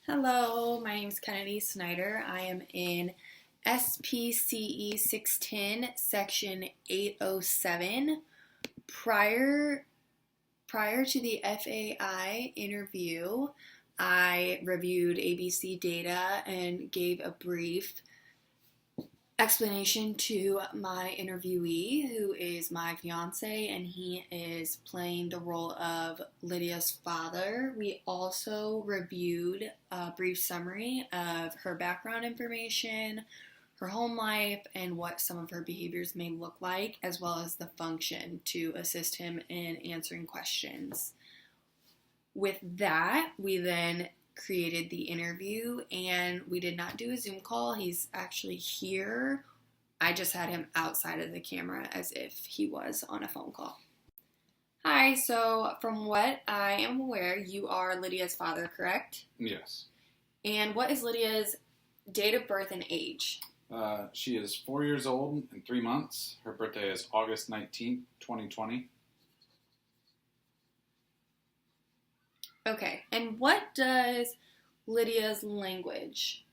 Hello, my name is Kennedy Snyder. I am in SPCE 610, Section 807. Prior to the FAI interview, I reviewed ABC data and gave a brief explanation to my interviewee, who is my fiance, and he is playing the role of Lydia's father. We also reviewed a brief summary of her background information, her home life, and what some of her behaviors may look like, as well as the function to assist him in answering questions. With that, we then created the interview, and we did not do a Zoom call. He's actually here. I just had him outside of the camera as if he was on a phone call. Hi, so from what I am aware, you are Lydia's father, correct? Yes. And what is Lydia's date of birth and age? She is 4 years old and 3 months. Her birthday is August 19th, 2020. Okay, and what does Lydia's language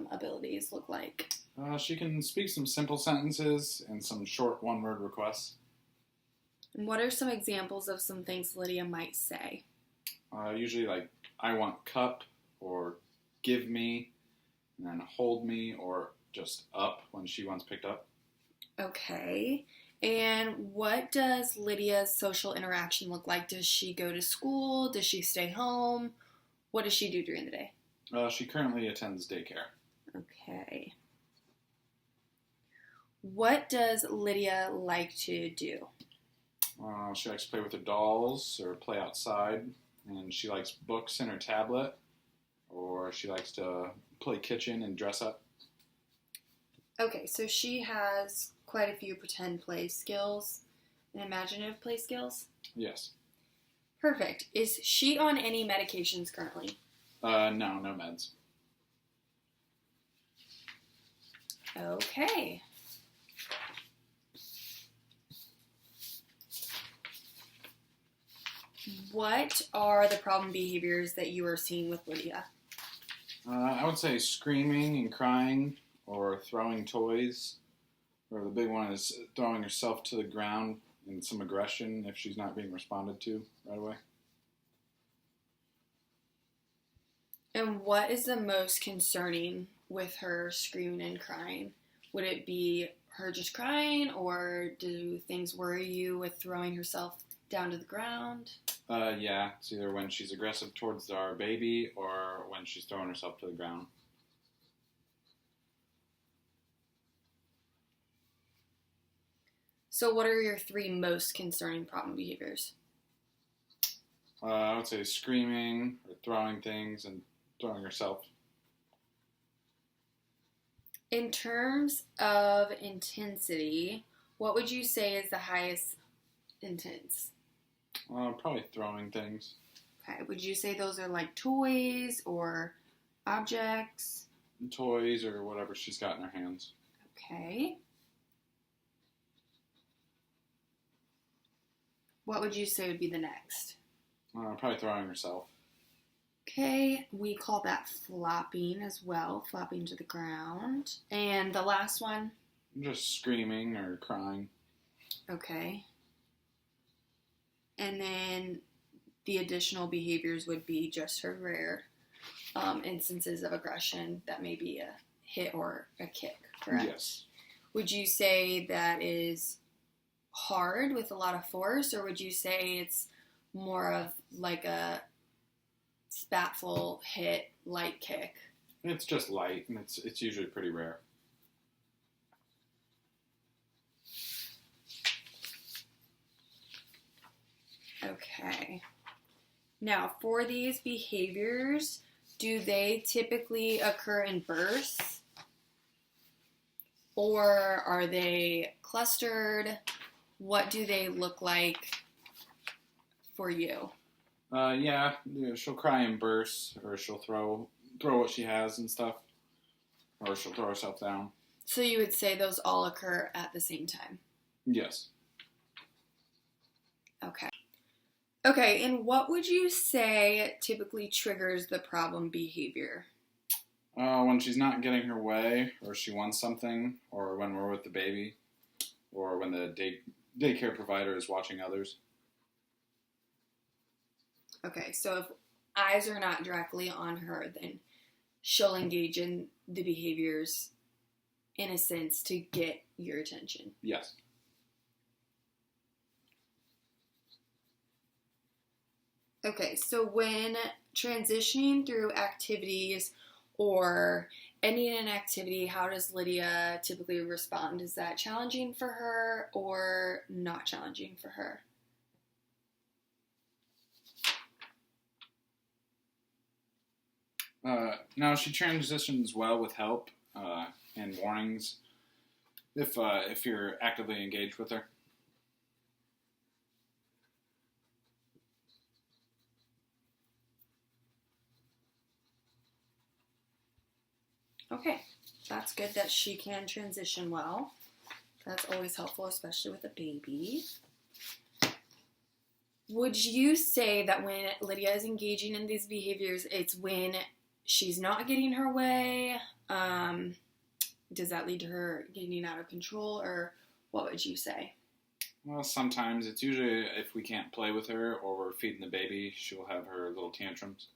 abilities look like? She can speak some simple sentences and some short one-word requests. And what are some examples of some things Lydia might say? Usually like, I want cup, or give me, and then hold me, or just up when she wants picked up. Okay. And what does Lydia's social interaction look like? Does she go to school? Does she stay home? What does she do during the day? She currently attends daycare. Okay. What does Lydia like to do? She likes to play with her dolls or play outside, and she likes books in her tablet, or she likes to play kitchen and dress up. Okay, so she has quite a few pretend play skills and imaginative play skills? Yes. Perfect. Is she on any medications currently? No meds. Okay. What are the problem behaviors that you are seeing with Lydia? I would say screaming and crying, or throwing toys, or the big one is throwing herself to the ground and some aggression if she's not being responded to right away. And what is the most concerning with her screaming and crying? Would it be her just crying, or do things worry you with throwing herself down to the ground? Yeah, it's either when she's aggressive towards our baby or when she's throwing herself to the ground. So what are your three most concerning problem behaviors? I would say screaming, or throwing things, and throwing herself. In terms of intensity, what would you say is the highest intense? Probably throwing things. Okay, would you say those are like toys or objects? Toys or whatever she's got in her hands. Okay. What would you say would be the next? Probably throwing herself. Okay, we call that flopping as well, flopping to the ground. And the last one? Just screaming or crying. Okay. And then the additional behaviors would be just her rare instances of aggression that may be a hit or a kick, correct? Yes. Would you say that is hard with a lot of force, or would you say it's more of like a spatful hit, light kick? It's just light, and it's usually pretty rare. Okay. Now, for these behaviors, do they typically occur in bursts? Or are they clustered? What do they look like for you? Yeah, she'll cry in bursts, or she'll throw what she has and stuff, or she'll throw herself down. So you would say those all occur at the same time? Yes. Okay. Okay, and what would you say typically triggers the problem behavior? When she's not getting her way, or she wants something, or when we're with the baby, or when the daycare provider is watching others. Okay, so if eyes are not directly on her, then she'll engage in the behaviors in a sense to get your attention. Yes. Okay, so when transitioning through activities or any inactivity, how does Lydia typically respond? Is that challenging for her or not challenging for her? Now she transitions well with help and warnings if you're actively engaged with her. Okay, that's good that she can transition well. That's always helpful, especially with a baby. Would you say that when Lydia is engaging in these behaviors, it's when she's not getting her way? Does that lead to her getting out of control, or what would you say? Well, sometimes it's usually if we can't play with her or we're feeding the baby, she'll have her little tantrums.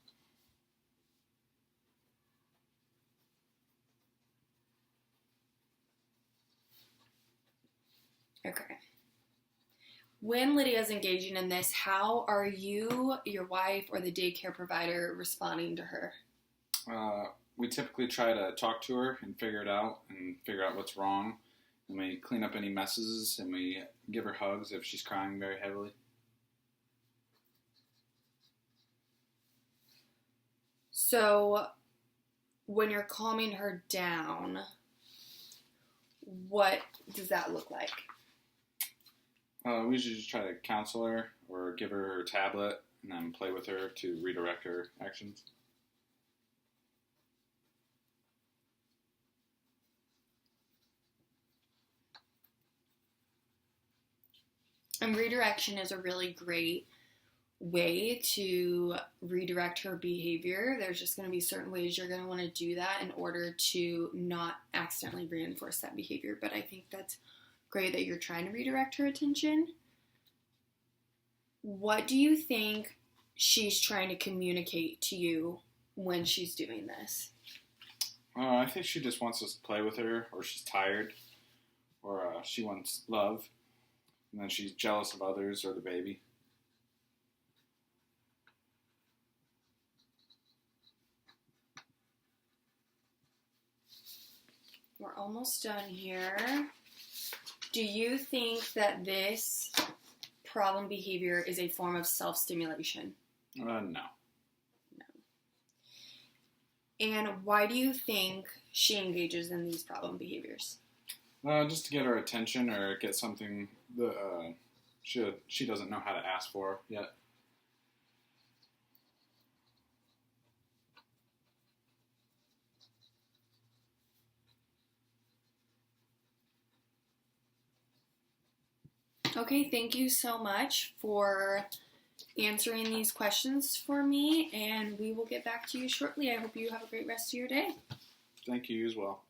Okay. When Lydia is engaging in this, how are you, your wife, or the daycare provider responding to her? We typically try to talk to her and figure it out and figure out what's wrong. And we clean up any messes and we give her hugs if she's crying very heavily. So, when you're calming her down, what does that look like? We usually just try to counsel her or give her her tablet and then play with her to redirect her actions. And redirection is a really great way to redirect her behavior. There's just going to be certain ways you're going to want to do that in order to not accidentally reinforce that behavior. But I think that's great that you're trying to redirect her attention. What do you think she's trying to communicate to you when she's doing this? I think she just wants us to play with her, or she's tired, or she wants love, and then she's jealous of others or the baby. We're almost done here. Do you think that this problem behavior is a form of self-stimulation? No. And why do you think she engages in these problem behaviors? Just to get her attention or get something that she doesn't know how to ask for yet. Okay, thank you so much for answering these questions for me, and we will get back to you shortly. I hope you have a great rest of your day. Thank you as well.